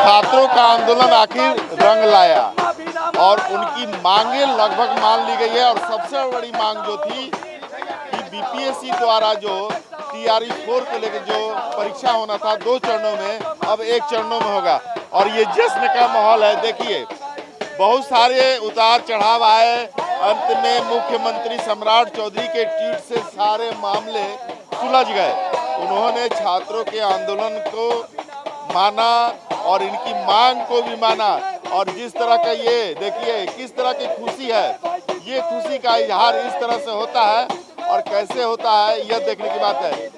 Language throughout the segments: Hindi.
छात्रों का आंदोलन आखिर रंग लाया और उनकी मांगे लगभग मान ली गई है। और सबसे बड़ी मांग जो थी कि बीपीएससी द्वारा जो टीआरई 4 को लेकर जो परीक्षा होना था 2 चरणों में, अब 1 चरणों में होगा। और ये जश्न का माहौल है। देखिए, बहुत सारे उतार चढ़ाव आए, अंत में मुख्यमंत्री सम्राट चौधरी के ट्वीट से सारे मामले सुलझ गए। उन्होंने छात्रों के आंदोलन को माना और इनकी मांग को भी माना। और जिस तरह का ये देखिए किस तरह की खुशी है, ये खुशी का इजहार इस तरह से होता है और कैसे होता है यह देखने की बात है।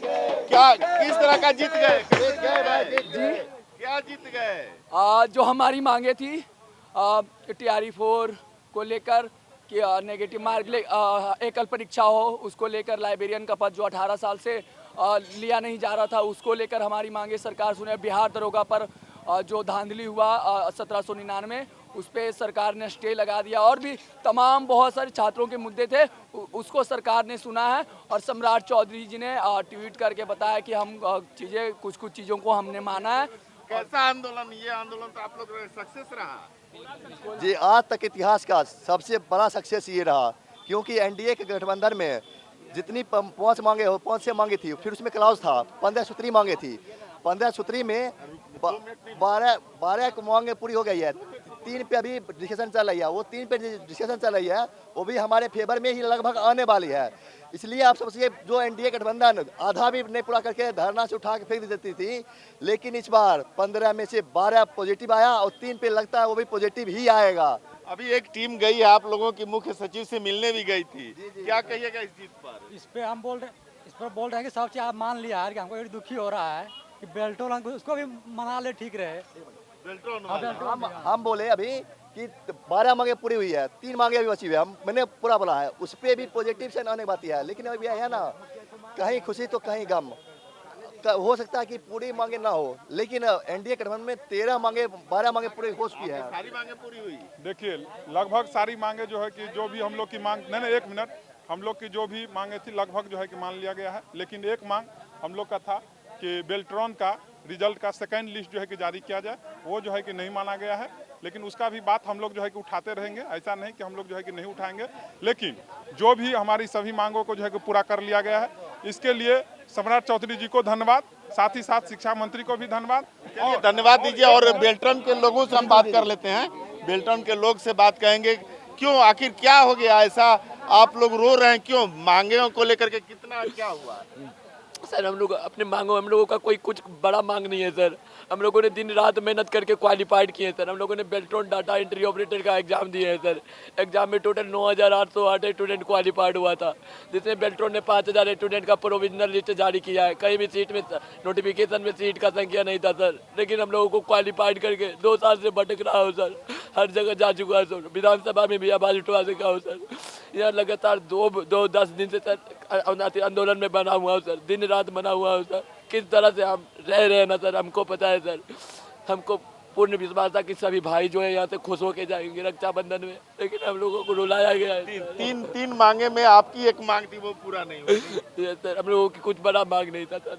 क्या किस तरह का जीत गए? जी क्या जीत गए? जो हमारी मांगे थी टीआरई 4 को लेकर कि नेगेटिव मार्क एकल परीक्षा हो, उसको लेकर लाइब्रेरियन का पद जो 18 साल से लिया नहीं जा रहा था, उसको लेकर हमारी मांगे सरकार सुने। बिहार दरोगा पर जो धांधली हुआ 1799, उस पर सरकार ने स्टे लगा दिया। और भी तमाम बहुत सारे छात्रों के मुद्दे थे, उसको सरकार ने सुना है। और सम्राट चौधरी जी ने ट्वीट करके बताया कि हम कुछ चीज़ों को हमने माना है। कैसा आंदोलन? ये आंदोलन तो आप लोग सक्सेस रहा जी। आज तक इतिहास का सबसे बड़ा सक्सेस ये रहा, क्योंकि एनडीए के गठबंधन में जितनी 5 मांगे थी, फिर उसमें क्लाउज था, 15 सूत्री मांगे थी। 15 सूत्री में 12 मांगे पूरी हो गई है। 3 पे अभी डिस्कशन चल रही है, वो 3 पे डिस्कशन चल रही है, वो भी हमारे फेवर में ही लगभग आने वाली है। इसलिए आप सबसे जो एनडीए गठबंधन आधा भी नहीं पूरा करके धरना से उठा के फेंक देती थी, लेकिन इस बार 15 में से 12 पॉजिटिव आया और 3 पे लगता है वो भी पॉजिटिव ही आएगा। अभी एक टीम गई है आप लोगों की, मुख्य सचिव से मिलने भी गई थी। क्या कहिएगा इस जीत पर? इस पे हम बोल रहे हैं कि सब चीज आप मान लिया है कि हमको एक दुखी हो रहा है कि बेल्टोन उसको भी मना ले, ठीक रहे। हम बोले अभी कि 12 मांगे पूरी हुई है, 3 मांगे अभी बची हुई है, मैंने पूरा बोला है, उस पर भी पॉजिटिव से आने की बात है। लेकिन अभी है ना, कहीं खुशी तो कहीं गम। हो सकता है कि पूरी मांगे ना हो, लेकिन एनडीए गठबंधन में 12 मांगे पूरी हो चुकी है। सारी मांगे पूरी हुई? देखिए, लगभग सारी मांगे जो है कि जो भी हम लोग की मांग, नहीं 1 मिनट, हम लोग की जो भी मांगे थी लगभग जो है कि मान लिया गया है। लेकिन एक मांग हम लोग का था कि बेल्ट्रॉन का रिजल्ट का सेकंड लिस्ट जो है कि जारी किया जाए, वो जो है कि नहीं माना गया है। लेकिन उसका भी बात हम लोग जो है कि उठाते रहेंगे, ऐसा नहीं कि हम लोग जो है कि नहीं उठाएंगे। लेकिन जो भी हमारी सभी मांगों को जो है कि पूरा कर लिया गया है, इसके लिए सम्राट चौधरी जी को धन्यवाद, साथ ही साथ शिक्षा मंत्री को भी धन्यवाद। और धन्यवाद दीजिए। और बेल्ट्रॉन के लोगों से हम बात कर लेते हैं, बेल्ट्रॉन के लोग से बात करेंगे। क्यों, आखिर क्या हो गया ऐसा, आप लोग रो रहे हैं क्यों? मांगे को लेकर के कितना क्या हुआ? सर, हम लोग अपने मांगों, हम लोगों का कोई कुछ बड़ा मांग नहीं है सर। हम लोगों ने दिन रात मेहनत करके क्वालिफाइड किए सर। हम लोगों ने बेल्ट्रॉन डाटा एंट्री ऑपरेटर का एग्जाम दिए हैं सर। एग्जाम में टोटल 9,808 स्टूडेंट क्वालिफाइड हुआ था, जिसमें बेल्ट्रॉन ने 5,000 स्टूडेंट का प्रोविजनल लिस्ट जारी किया है। कहीं भी सीट में नोटिफिकेशन में सीट का संख्या नहीं था सर, लेकिन हम लोगों को क्वालिफाइड करके 2 साल से भटक रहा हो सर। हर जगह जा चुका है सर, विधानसभा में भी आवाज उठवा सका हो सर। यहाँ लगातार 10 दिन से सर आंदोलन में बना हुआ हूँ सर, दिन रात बना हुआ हूँ सर। किस तरह से हम रह रहे हैं ना सर, हमको पता है सर। हमको पूर्ण विश्वास था कि सभी भाई जो है यहाँ से खुश होके जाएंगे रक्षाबंधन में, लेकिन हम लोगों को रुलाया गया है। तीन मांगे में आपकी एक मांग थी, वो पूरा नहीं हुई सर। हम लोगों की कुछ बड़ा मांग नहीं था सर,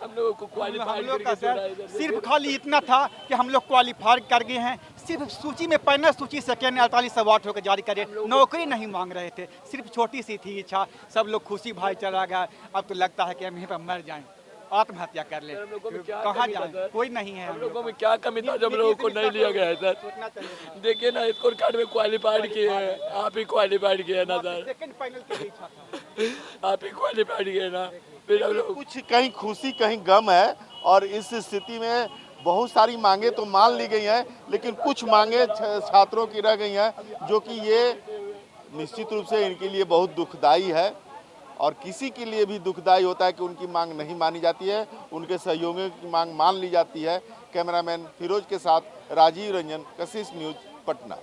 हम लोगों को क्वालिफाई करके सिर्फ खाली इतना था कि हम लोग क्वालिफाई कर गए हैं। सिर्फ सूची में पहले सूची सेकेंड 48 अवार्ड होकर जारी करे, नौकरी नहीं मांग रहे थे। सिर्फ छोटी सी थी इच्छा, सब लोग खुशी भाई चला गया। अब तो लगता है कि हम यहीं पर मर जाएं, आत्महत्या कर ले, कहाँ जाए, कोई नहीं है। हम लोगों में क्या कमी था जब लोगों को नहीं लिया गया है सर? देखिए ना, स्कोर कार्ड में क्वालिफाइड किए हैं, आप ही क्वालिफाइड किए ना सर, आप ही क्वालिफाइड किए ना। फिर हम लोग कुछ कहीं खुशी कहीं गम है। और इस स्थिति में बहुत सारी मांगे तो मान ली गई हैं, लेकिन कुछ मांगे छात्रों की रह गई हैं, जो कि ये निश्चित रूप से इनके लिए बहुत दुखदाई है। और किसी के लिए भी दुखदाई होता है कि उनकी मांग नहीं मानी जाती है, उनके सहयोगियों की मांग मान ली जाती है। कैमरामैन फिरोज के साथ राजीव रंजन, कशिश न्यूज़, पटना।